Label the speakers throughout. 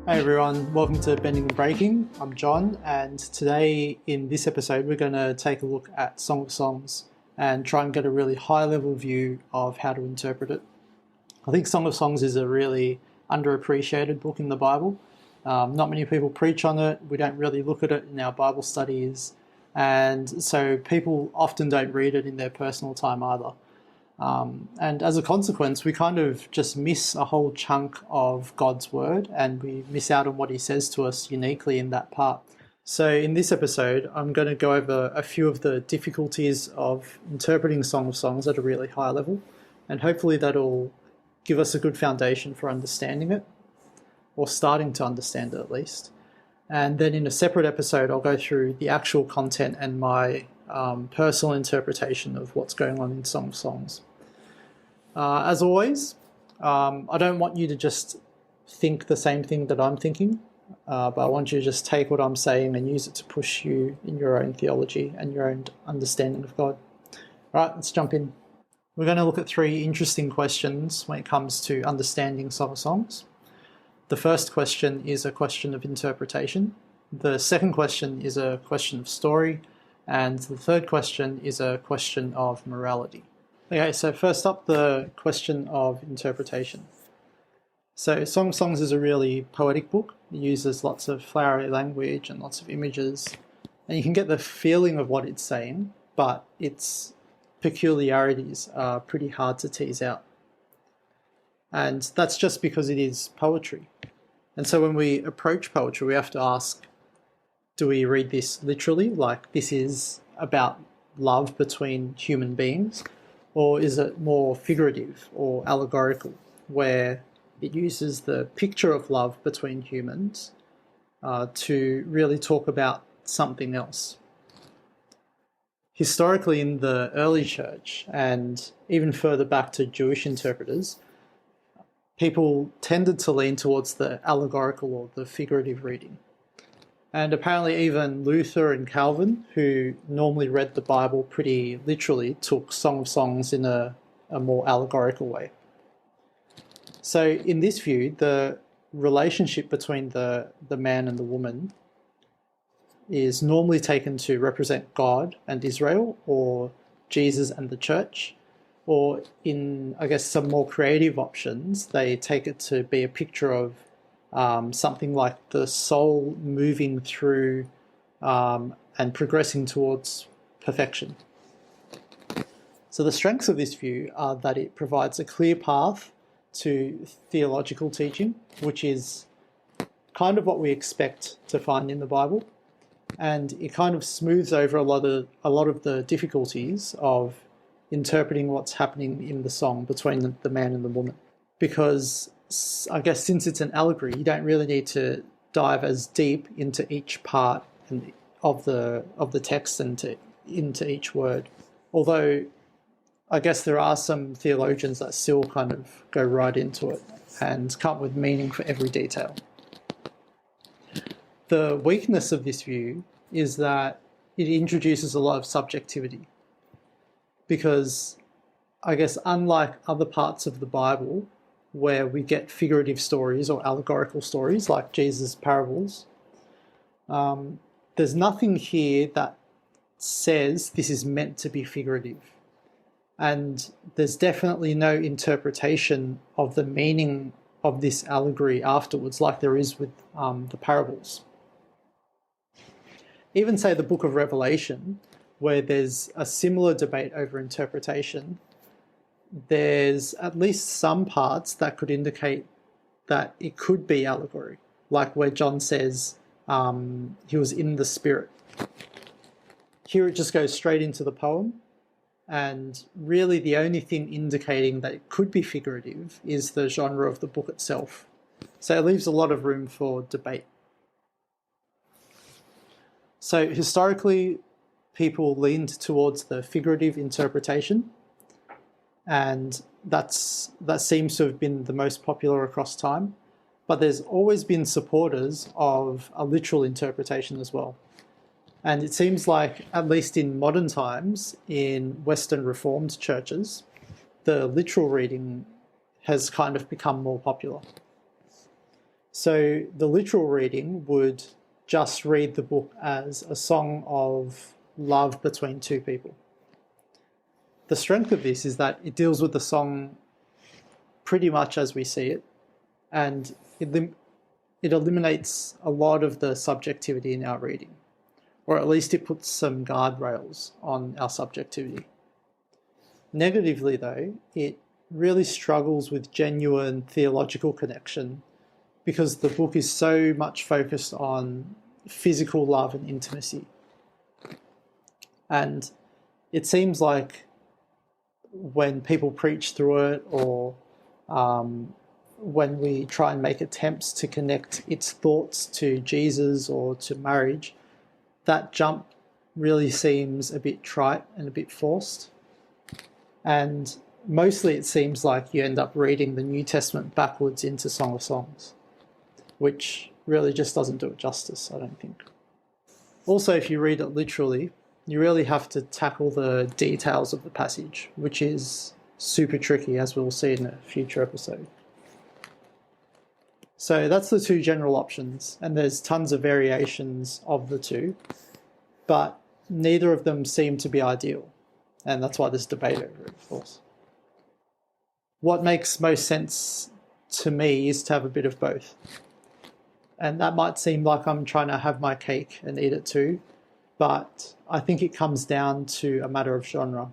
Speaker 1: Hey everyone, welcome to Bending and Breaking. I'm John, and today in this episode we're going to take a look at Song of Songs and try and get a really high level view of how to interpret it. I think Song of Songs is a really underappreciated book in the Bible. Not many people preach on it, we don't really look at it in our Bible studies, and so people often don't read it in their personal time either. And as a consequence, we kind of just miss a whole chunk of God's word and we miss out on what he says to us uniquely in that part. So in this episode, I'm going to go over a few of the difficulties of interpreting Song of Songs at a really high level, and hopefully that'll give us a good foundation for understanding it, or starting to understand it at least. And then in a separate episode, I'll go through the actual content and my personal interpretation of what's going on in Song of Songs. As always, I don't want you to just think the same thing that I'm thinking, but I want you to just take what I'm saying and use it to push you in your own theology and your own understanding of God. All right, let's jump in. We're going to look at three interesting questions when it comes to understanding Song of Songs. The first question is a question of interpretation. The second question is a question of story. And the third question is a question of morality. Okay, so first up, the question of interpretation. So Song of Songs is a really poetic book. It uses lots of flowery language and lots of images. And you can get the feeling of what it's saying, but its peculiarities are pretty hard to tease out. And that's just because it is poetry. And so when we approach poetry, we have to ask, do we read this literally, like this is about love between human beings? Or is it more figurative or allegorical, where it uses the picture of love between humans to really talk about something else? Historically, in the early church, and even further back to Jewish interpreters, people tended to lean towards the allegorical or the figurative reading. And apparently even Luther and Calvin, who normally read the Bible pretty literally, took Song of Songs in a more allegorical way. So in this view, the relationship between the man and the woman is normally taken to represent God and Israel, or Jesus and the church, or in, I guess, some more creative options, they take it to be a picture of something like the soul moving through and progressing towards perfection. So the strengths of this view are that it provides a clear path to theological teaching, which is kind of what we expect to find in the Bible, and it kind of smooths over a lot of the difficulties of interpreting what's happening in the song between the man and the woman. Because I guess since it's an allegory, you don't really need to dive as deep into each part of the text and into each word. Although I guess there are some theologians that still kind of go right into it and come up with meaning for every detail. The weakness of this view is that it introduces a lot of subjectivity, because I guess unlike other parts of the Bible where we get figurative stories or allegorical stories like Jesus' parables, there's nothing here that says this is meant to be figurative. And there's definitely no interpretation of the meaning of this allegory afterwards like there is with the parables. Even say the book of Revelation, where there's a similar debate over interpretation, there's at least some parts that could indicate that it could be allegory, like where John says he was in the Spirit. Here it just goes straight into the poem, and really the only thing indicating that it could be figurative is the genre of the book itself. So it leaves a lot of room for debate. So historically, people leaned towards the figurative interpretation, and that seems to have been the most popular across time. But there's always been supporters of a literal interpretation as well. And it seems like, at least in modern times, in Western Reformed churches, the literal reading has kind of become more popular. So the literal reading would just read the book as a song of love between two people. The strength of this is that it deals with the song pretty much as we see it, and it eliminates a lot of the subjectivity in our reading, or at least it puts some guardrails on our subjectivity. Negatively, though, it really struggles with genuine theological connection because the book is so much focused on physical love and intimacy. And it seems like when people preach through it, or when we try and make attempts to connect its thoughts to Jesus or to marriage, that jump really seems a bit trite and a bit forced. And mostly it seems like you end up reading the New Testament backwards into Song of Songs, which really just doesn't do it justice, I don't think. Also, if you read it literally, you really have to tackle the details of the passage, which is super tricky, as we'll see in a future episode. So that's the two general options, and there's tons of variations of the two, but neither of them seem to be ideal, and that's why there's debate over it, of course. What makes most sense to me is to have a bit of both. And that might seem like I'm trying to have my cake and eat it too, but I think it comes down to a matter of genre.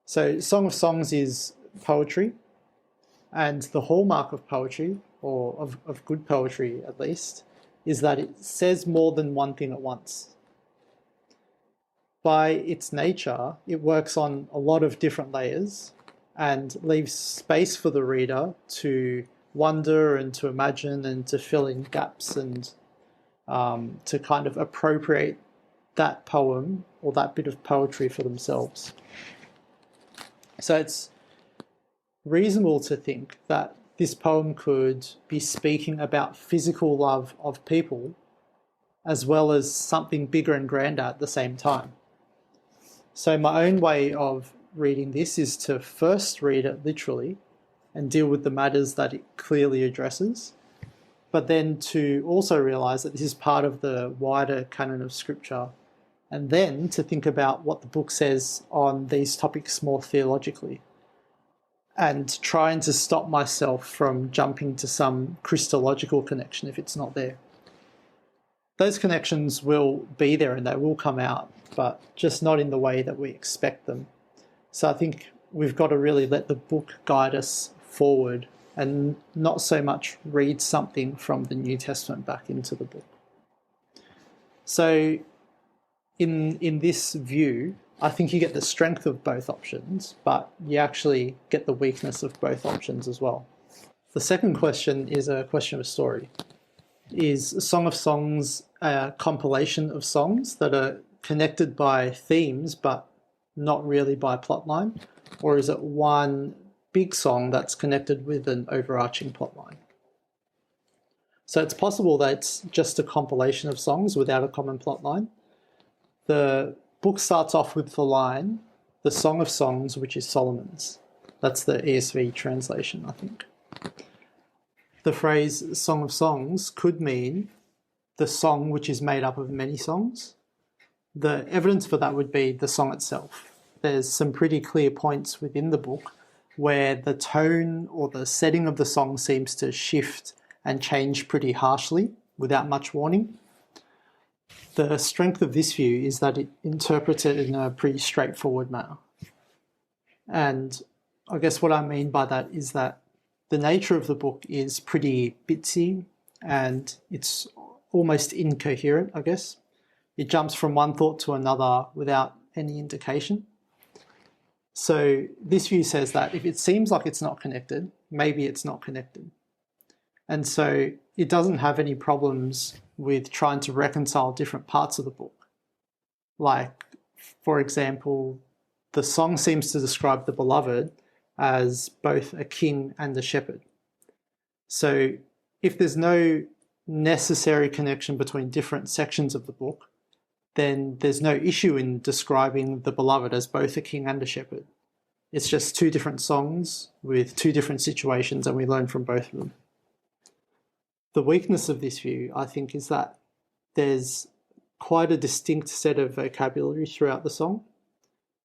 Speaker 1: So Song of Songs is poetry, and the hallmark of poetry, or of good poetry at least, is that it says more than one thing at once. By its nature, it works on a lot of different layers and leaves space for the reader to wonder and to imagine and to fill in gaps and to kind of appropriate that poem or that bit of poetry for themselves. So it's reasonable to think that this poem could be speaking about physical love of people as well as something bigger and grander at the same time. So my own way of reading this is to first read it literally and deal with the matters that it clearly addresses, but then to also realise that this is part of the wider canon of Scripture, and then to think about what the book says on these topics more theologically, and trying to stop myself from jumping to some Christological connection if it's not there. Those connections will be there and they will come out, but just not in the way that we expect them. So I think we've got to really let the book guide us forward and not so much read something from the New Testament back into the book. So in this view, I think you get the strength of both options, but you actually get the weakness of both options as well. The second question is a question of story. Is Song of Songs a compilation of songs that are connected by themes but not really by plotline? Or is it one big song that's connected with an overarching plotline? So it's possible that it's just a compilation of songs without a common plotline. The book starts off with the line, the Song of Songs, which is Solomon's. That's the ESV translation, I think. The phrase Song of Songs could mean the song which is made up of many songs. The evidence for that would be the song itself. There's some pretty clear points within the book where the tone or the setting of the song seems to shift and change pretty harshly without much warning. The strength of this view is that it interprets it in a pretty straightforward manner. And I guess what I mean by that is that the nature of the book is pretty bitsy and it's almost incoherent, I guess. It jumps from one thought to another without any indication. So this view says that if it seems like it's not connected, maybe it's not connected. And so it doesn't have any problems with trying to reconcile different parts of the book. Like, for example, the song seems to describe the beloved as both a king and a shepherd. So if there's no necessary connection between different sections of the book, then there's no issue in describing the beloved as both a king and a shepherd. It's just two different songs with two different situations, and we learn from both of them. The weakness of this view, I think, is that there's quite a distinct set of vocabulary throughout the song,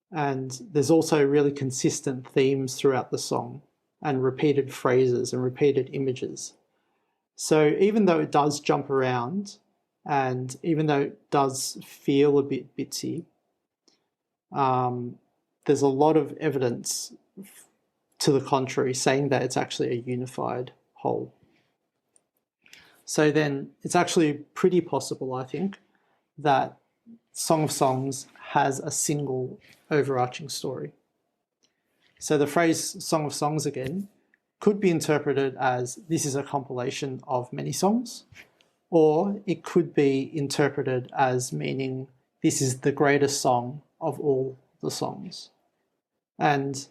Speaker 1: and there's also really consistent themes throughout the song and repeated phrases and repeated images. So even though it does jump around and even though it does feel a bit bitsy, there's a lot of evidence to the contrary saying that it's actually a unified whole. So then it's actually pretty possible, I think, that Song of Songs has a single overarching story. So the phrase Song of Songs, again, could be interpreted as this is a compilation of many songs, or it could be interpreted as meaning this is the greatest song of all the songs. And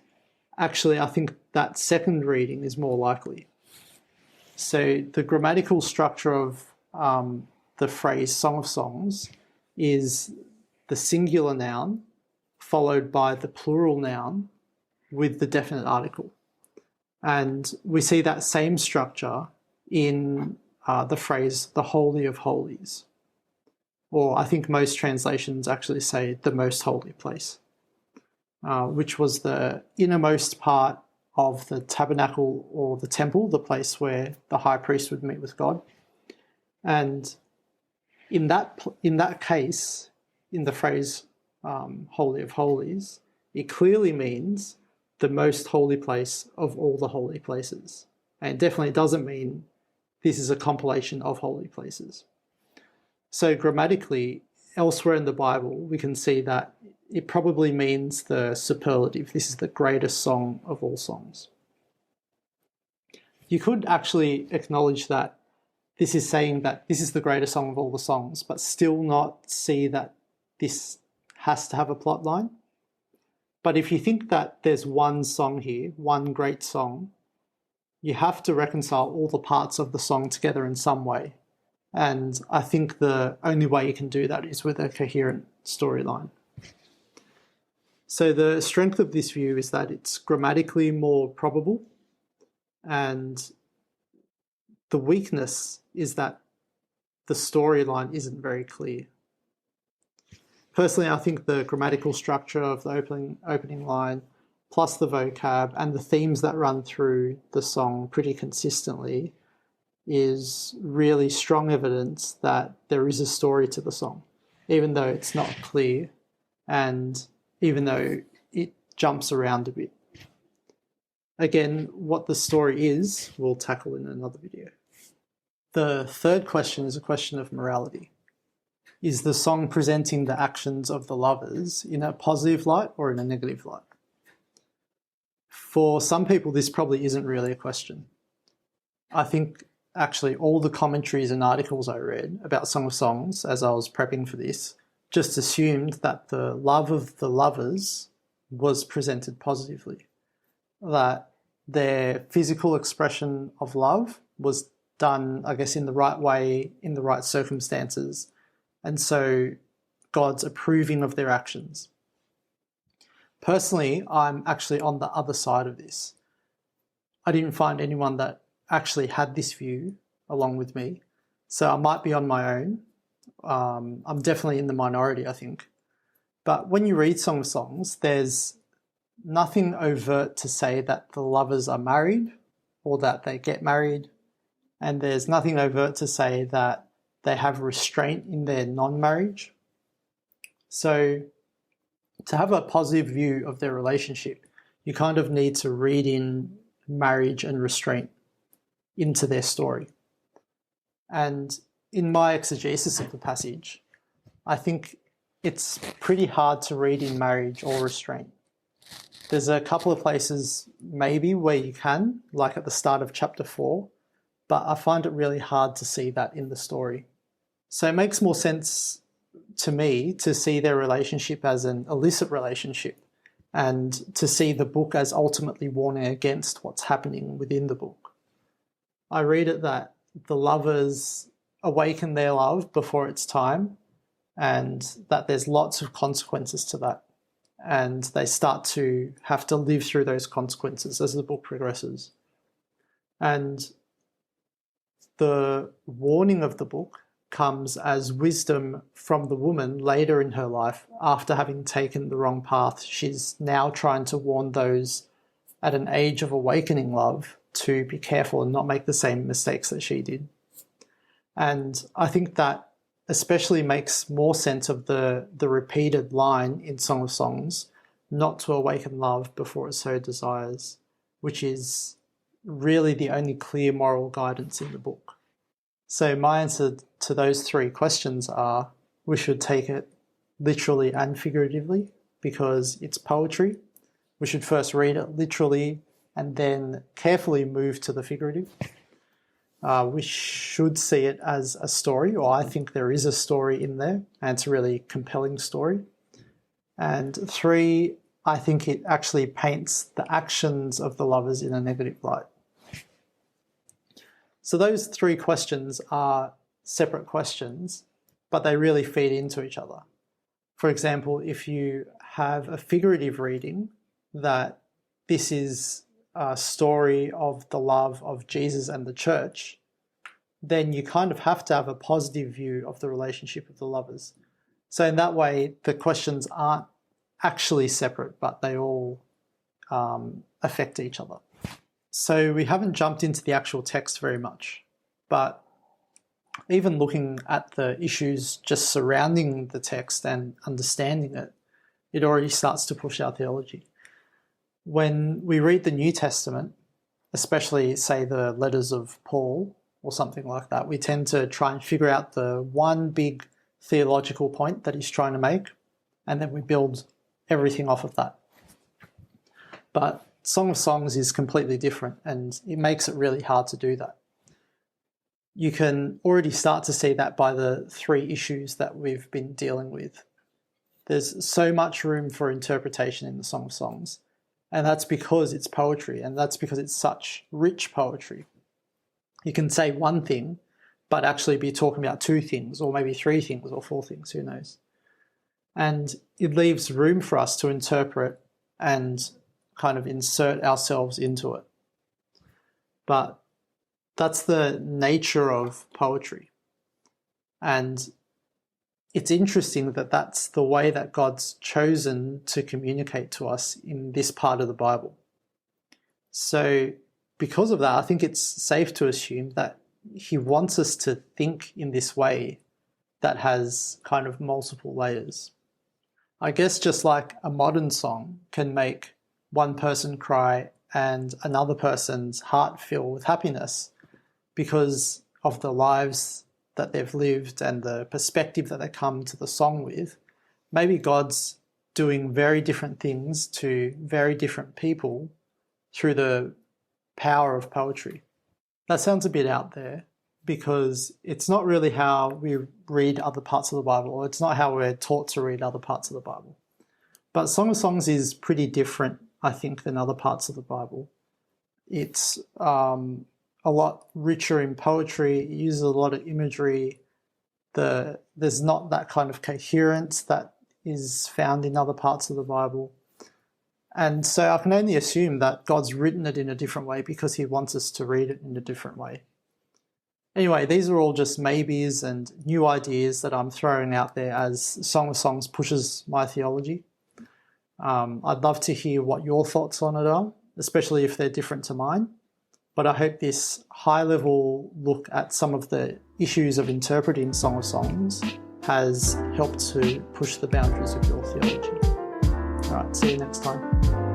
Speaker 1: actually, I think that second reading is more likely. So the grammatical structure of the phrase Song of Songs is the singular noun followed by the plural noun with the definite article. And we see that same structure in the phrase the Holy of Holies. Or I think most translations actually say the most holy place, which was the innermost part of the tabernacle or the temple, the place where the high priest would meet with God. And in that case, in the phrase Holy of Holies, it clearly means the most holy place of all the holy places. And it definitely doesn't mean this is a compilation of holy places. So grammatically, elsewhere in the Bible, we can see that it probably means the superlative. This is the greatest song of all songs. You could actually acknowledge that this is saying that this is the greatest song of all the songs, but still not see that this has to have a plot line. But if you think that there's one song here, one great song, you have to reconcile all the parts of the song together in some way. And I think the only way you can do that is with a coherent storyline. So the strength of this view is that it's grammatically more probable, and the weakness is that the storyline isn't very clear. Personally, I think the grammatical structure of the opening line, plus the vocab and the themes that run through the song pretty consistently, is really strong evidence that there is a story to the song, even though it's not clear and even though it jumps around a bit. Again, what the story is, we'll tackle in another video. The third question is a question of morality. Is the song presenting the actions of the lovers in a positive light or in a negative light? For some people, this probably isn't really a question. I think actually all the commentaries and articles I read about Song of Songs as I was prepping for this just assumed that the love of the lovers was presented positively, that their physical expression of love was done, I guess, in the right way, in the right circumstances, and so God's approving of their actions. Personally, I'm actually on the other side of this. I didn't find anyone that actually had this view along with me, so I might be on my own. I'm definitely in the minority, I think. But when you read Song of Songs, there's nothing overt to say that the lovers are married or that they get married, and there's nothing overt to say that they have restraint in their non-marriage. So to have a positive view of their relationship, you kind of need to read in marriage and restraint into their story. And in my exegesis of the passage, I think it's pretty hard to read in marriage or restraint. There's a couple of places maybe where you can, like at the start of chapter 4, but I find it really hard to see that in the story. So it makes more sense to me to see their relationship as an illicit relationship and to see the book as ultimately warning against what's happening within the book. I read it that the lovers awaken their love before it's time and that there's lots of consequences to that. And they start to have to live through those consequences as the book progresses. And the warning of the book comes as wisdom from the woman later in her life after having taken the wrong path. She's now trying to warn those at an age of awakening love to be careful and not make the same mistakes that she did. And I think that especially makes more sense of the repeated line in Song of Songs, not to awaken love before it so desires, which is really the only clear moral guidance in the book. So my answer to those three questions are, we should take it literally and figuratively because it's poetry. We should first read it literally and then carefully move to the figurative. We should see it as a story, or I think there is a story in there, and it's a really compelling story. And three, I think it actually paints the actions of the lovers in a negative light. So those three questions are separate questions, but they really feed into each other. For example, if you have a figurative reading that this is a story of the love of Jesus and the church, then you kind of have to have a positive view of the relationship of the lovers. So in that way, the questions aren't actually separate, but they all affect each other. So we haven't jumped into the actual text very much, but even looking at the issues just surrounding the text and understanding it, it already starts to push our theology. When we read the New Testament, especially say the letters of Paul or something like that, we tend to try and figure out the one big theological point that he's trying to make, and then we build everything off of that. But Song of Songs is completely different, and it makes it really hard to do that. You can already start to see that by the three issues that we've been dealing with. There's so much room for interpretation in the Song of Songs, and that's because it's poetry, and that's because it's such rich poetry. You can say one thing, but actually be talking about two things, or maybe three things, or four things, who knows. And it leaves room for us to interpret and kind of insert ourselves into it. But that's the nature of poetry. And it's interesting that that's the way that God's chosen to communicate to us in this part of the Bible. So because of that, I think it's safe to assume that he wants us to think in this way that has kind of multiple layers. I guess just like a modern song can make one person cry and another person's heart fill with happiness because of the lives that they've lived and the perspective that they come to the song with, maybe God's doing very different things to very different people through the power of poetry. That sounds a bit out there because it's not really how we read other parts of the Bible, or it's not how we're taught to read other parts of the Bible. But Song of Songs is pretty different, I think, than other parts of the Bible. It's a lot richer in poetry. It uses a lot of imagery. There's not that kind of coherence that is found in other parts of the Bible. And so I can only assume that God's written it in a different way because he wants us to read it in a different way. Anyway, these are all just maybes and new ideas that I'm throwing out there as Song of Songs pushes my theology. I'd love to hear what your thoughts on it are, especially if they're different to mine. But I hope this high-level look at some of the issues of interpreting Song of Songs has helped to push the boundaries of your theology. All right, see you next time.